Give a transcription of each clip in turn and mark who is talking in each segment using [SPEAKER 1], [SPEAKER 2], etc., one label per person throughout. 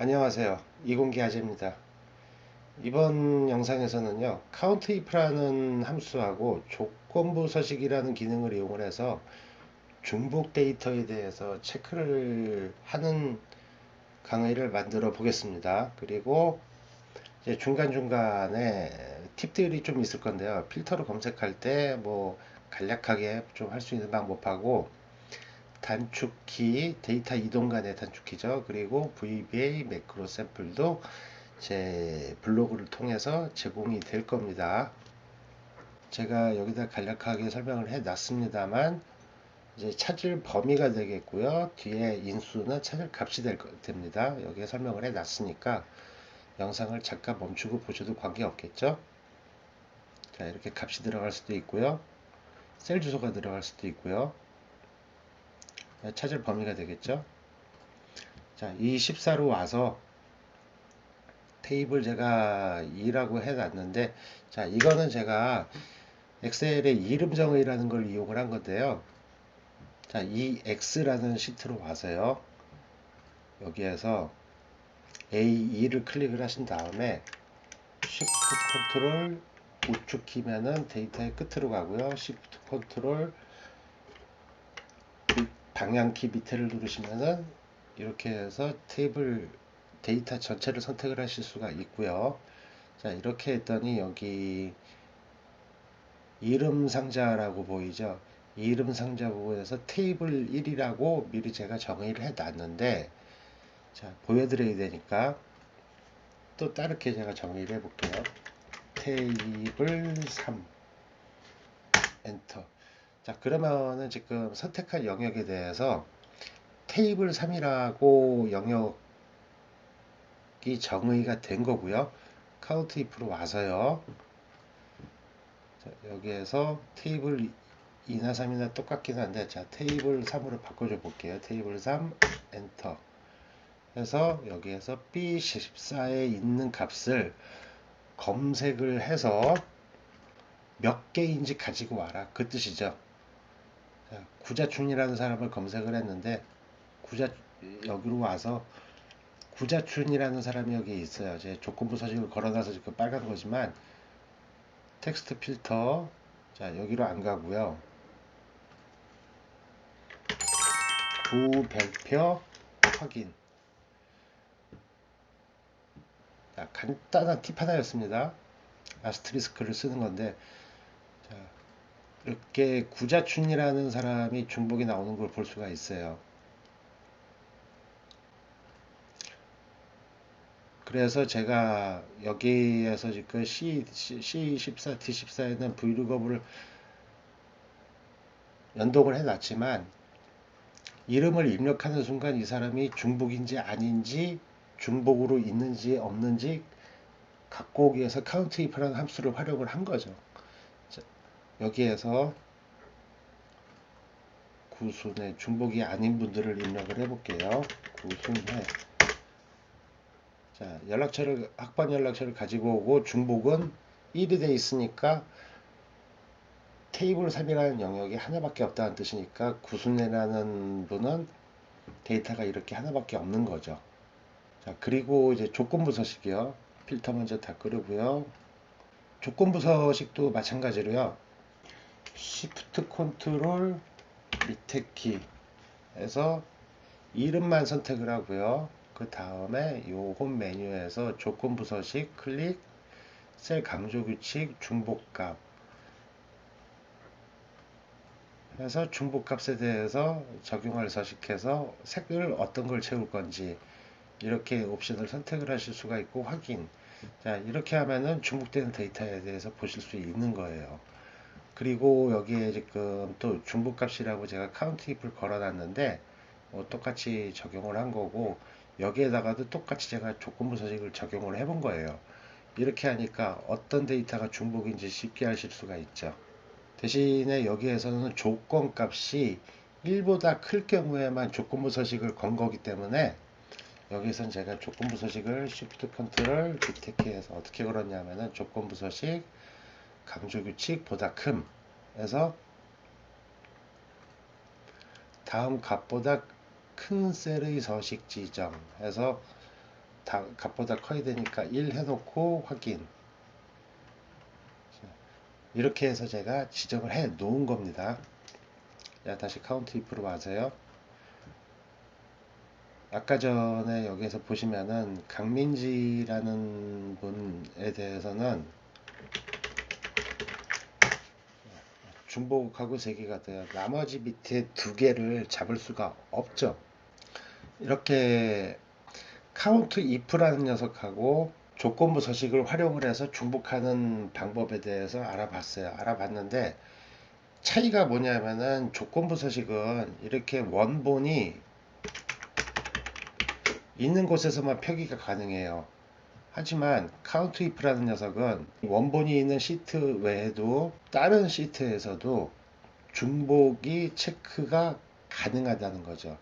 [SPEAKER 1] 안녕하세요. 이공기 아재입니다. 이번 영상에서는요, countIf라는 함수하고 조건부 서식이라는 기능을 이용을 해서 중복 데이터에 대해서 체크를 하는 강의를 만들어 보겠습니다. 그리고 이제 중간중간에 팁들이 좀 있을 건데요. 필터로 검색할 때 뭐 간략하게 좀 할 수 있는 방법하고 단축키, 데이터 이동 간의 단축키죠. 그리고 VBA 매크로 샘플도 제 블로그를 통해서 제공이 될 겁니다. 제가 여기다 간략하게 설명을 해 놨습니다만 이제 찾을 범위가 되겠고요. 뒤에 인수는 찾을 값이 됩니다. 여기에 설명을 해 놨으니까 영상을 잠깐 멈추고 보셔도 관계 없겠죠. 자, 이렇게 값이 들어갈 수도 있고요. 셀 주소가 들어갈 수도 있고요. 찾을 범위가 되겠죠. 자, 이 14로 와서 테이블 제가 2라고 해놨는데, 자, 이거는 제가 엑셀의 이름 정의라는 걸 이용을 한 건데요. 자, 이 X라는 시트로 와서요. 여기에서 A2를 클릭을 하신 다음에 Shift 컨트롤 우측 키면은 데이터의 끝으로 가고요. Shift 컨트롤 방향키 밑에를 누르시면은 이렇게 해서 테이블 데이터 전체를 선택을 하실 수가 있고요. 자, 이렇게 했더니 여기 이름 상자라고 보이죠? 이름 상자 부분에서 테이블 1이라고 미리 제가 정의를 해 놨는데, 자, 보여드려야 되니까 또 다르게 제가 정의를 해 볼게요. 테이블 3 엔터. 자, 그러면은 지금 선택할 영역에 대해서 테이블 3이라고 영역이 정의가 된 거고요. 카운트 if로 와서요. 자, 여기에서 테이블 2나 3이나 똑같긴 한데, 자, 테이블 3으로 바꿔줘 볼게요. 테이블 3 엔터 해서 여기에서 B14에 있는 값을 검색을 해서 몇 개인지 가지고 와라, 그 뜻이죠. 자, 구자춘이라는 사람을 검색을 했는데 여기로 와서 구자춘이라는 사람이 여기 있어요. 제 조건부 서식을 걸어놔서 지금 빨간 거지만 텍스트 필터, 자, 여기로 안 가고요. 부별표 확인. 자, 간단한 팁 하나였습니다. 아스트리스크를 쓰는 건데, 자, 이렇게 구자춘이라는 사람이 중복이 나오는 걸 볼 수가 있어요. 그래서 제가 여기에서 지금 C14, D14에는 브이로그를 연동을 해놨지만 이름을 입력하는 순간 이 사람이 중복인지 아닌지, 중복으로 있는지 없는지 갖고 오기 위해서 countIf라는 함수를 활용을 한 거죠. 자, 여기에서 구순의 중복이 아닌 분들을 입력을 해볼게요. 구순회. 자, 학번 연락처를 가지고 오고 중복은 1이 돼 있으니까 테이블 3이라는 영역이 하나밖에 없다는 뜻이니까 구순회라는 분은 데이터가 이렇게 하나밖에 없는 거죠. 자, 그리고 이제 조건부 서식이요. 필터 먼저 다 끄르고요. 조건부 서식도 마찬가지로요. Shift 컨트롤 밑에 키 해서 이름만 선택을 하고요. 그 다음에 요 홈 메뉴에서 조건부 서식 클릭, 셀 강조 규칙, 중복값 해서 중복값에 대해서 적용할 서식해서 색을 어떤 걸 채울 건지 이렇게 옵션을 선택을 하실 수가 있고 확인. 자, 이렇게 하면은 중복되는 데이터에 대해서 보실 수 있는 거예요. 그리고 여기에 지금 또 중복값이라고 제가 countIf를 걸어놨는데 똑같이 적용을 한 거고 여기에다가도 똑같이 제가 조건부 서식을 적용을 해본 거예요. 이렇게 하니까 어떤 데이터가 중복인지 쉽게 아실 수가 있죠. 대신에 여기에서는 조건값이 1보다 클 경우에만 조건부 서식을 건 거기 때문에 여기선 제가 조건부 서식을 Shift 컨트롤 밑에키해서 어떻게 걸었냐면은 조건부 서식 강조 규칙 보다 큼 해서 다음 값보다 큰 셀의 서식 지정 해서 다 값보다 커야 되니까 1 해놓고 확인. 이렇게 해서 제가 지정을 해 놓은 겁니다. 자, 다시 카운트 if로 와서요. 아까 전에 여기에서 보시면은 강민지라는 분에 대해서는 중복하고 3개가 돼요. 나머지 밑에 2개를 잡을 수가 없죠. 이렇게 카운트 if라는 녀석하고 조건부 서식을 활용을 해서 중복하는 방법에 대해서 알아봤어요. 알아봤는데 차이가 뭐냐면은 조건부 서식은 이렇게 원본이 있는 곳에서만 표기가 가능해요. 하지만 카운트 if라는 녀석은 원본이 있는 시트 외에도 다른 시트에서도 중복이 체크가 가능하다는 거죠.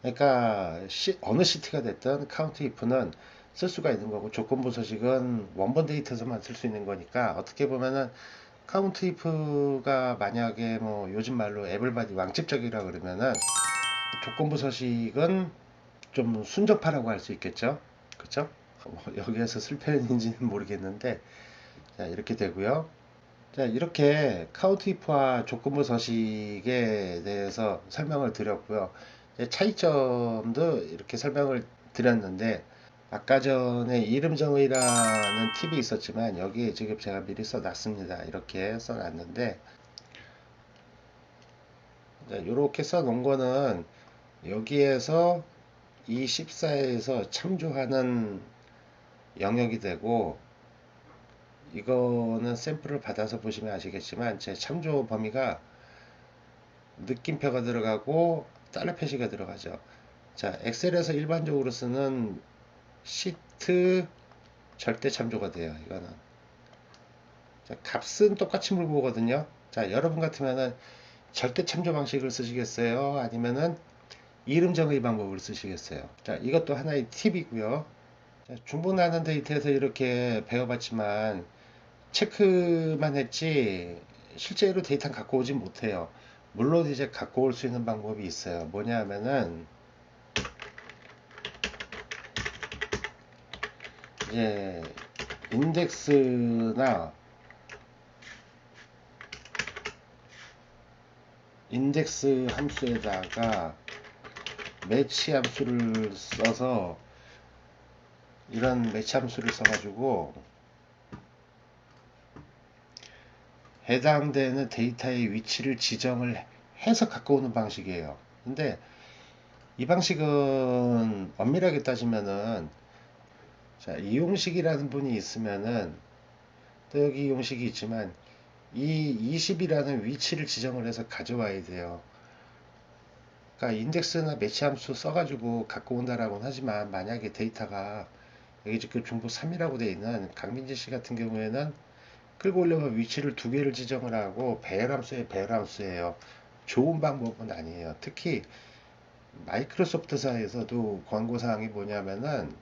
[SPEAKER 1] 그러니까 어느 시트가 됐든 카운트 if는 쓸 수가 있는 거고 조건부 서식은 원본 데이터에서만 쓸 수 있는 거니까 어떻게 보면은 카운트 if가 만약에 뭐 요즘 말로 에블바디 왕집적이라 그러면은 조건부 서식은 좀 순접하라고 할 수 있겠죠. 그쵸? 여기에서 쓸 표현인지는 모르겠는데 자 이렇게 되고요. 자 이렇게 카운트 if와 조건부 서식에 대해서 설명을 드렸고요. 차이점도 이렇게 설명을 드렸는데 아까 전에 이름 정의라는 팁이 있었지만 여기에 지금 제가 미리 써놨습니다. 이렇게 써놨는데 이렇게 써놓은 거는 여기에서 이 14에서 참조하는 영역이 되고 이거는 샘플을 받아서 보시면 아시겠지만 제 참조 범위가 느낌표가 들어가고 달러 표시가 들어가죠. 자 엑셀에서 일반적으로 쓰는 시트 절대 참조가 돼요. 이거는 자, 값은 똑같이 물고 오거든요. 자 여러분 같으면은 절대 참조 방식을 쓰시겠어요? 아니면은 이름 정의 방법을 쓰시겠어요? 자 이것도 하나의 팁이고요. 자, 중복 나눈 데이터에서 이렇게 배워봤지만 체크만 했지 실제로 데이터는 갖고 오진 못해요. 물론 이제 갖고 올 수 있는 방법이 있어요. 뭐냐 하면은 이제 인덱스나 인덱스 함수에다가 매치 함수를 써서 이런 매치 함수를 써가지고 해당되는 데이터의 위치를 지정을 해서 갖고 오는 방식이에요. 근데 이 방식은 엄밀하게 따지면은 자, 이용식이라는 분이 있으면은 또 여기 이용식이 있지만 이 20이라는 위치를 지정을 해서 가져와야 돼요. 그러니까 인덱스나 매치 함수 써가지고 갖고 온다라고는 하지만 만약에 데이터가 여기 지금 중복 3이라고 되어 있는 강민지 씨 같은 경우에는 끌고 오려면 위치를 2개를 지정을 하고 배열함수에 배열함수예요. 좋은 방법은 아니에요. 특히 마이크로소프트사에서도 권고사항이 뭐냐면은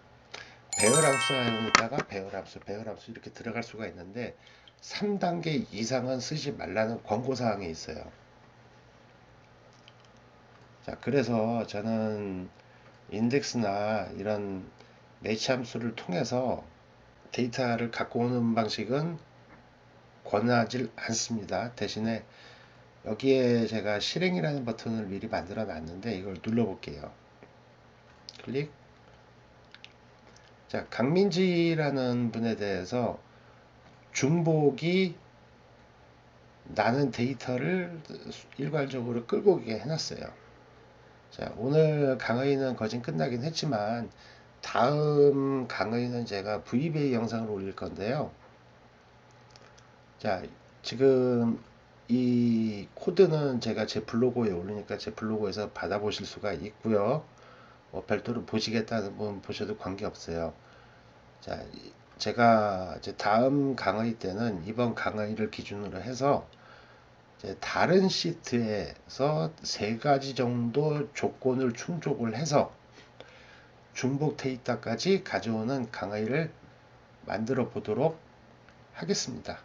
[SPEAKER 1] 배열함수에다가 배열함수 이렇게 들어갈 수가 있는데 3단계 이상은 쓰지 말라는 권고사항이 있어요. 자, 그래서 저는 인덱스나 이런 매치 함수를 통해서 데이터를 갖고 오는 방식은 권하지 않습니다. 대신에 여기에 제가 실행이라는 버튼을 미리 만들어 놨는데 이걸 눌러 볼게요. 클릭. 자, 강민지라는 분에 대해서 중복이 나는 데이터를 일괄적으로 끌고 오게 해놨어요. 자, 오늘 강의는 거진 끝나긴 했지만 다음 강의는 제가 VBA 영상을 올릴 건데요. 자, 지금 이 코드는 제가 제 블로그에 올리니까 제 블로그에서 받아보실 수가 있고요. 별도로 보시겠다는 분 보셔도 관계없어요. 자, 제가 이제 다음 강의 때는 이번 강의를 기준으로 해서 이제 다른 시트에서 3가지 정도 조건을 충족을 해서 중복 데이터까지 가져오는 강의를 만들어 보도록 하겠습니다.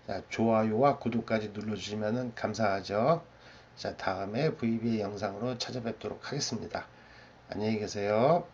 [SPEAKER 1] 자, 좋아요와 구독까지 눌러주시면 감사하죠. 자, 다음에 VBA 영상으로 찾아뵙도록 하겠습니다. 안녕히 계세요.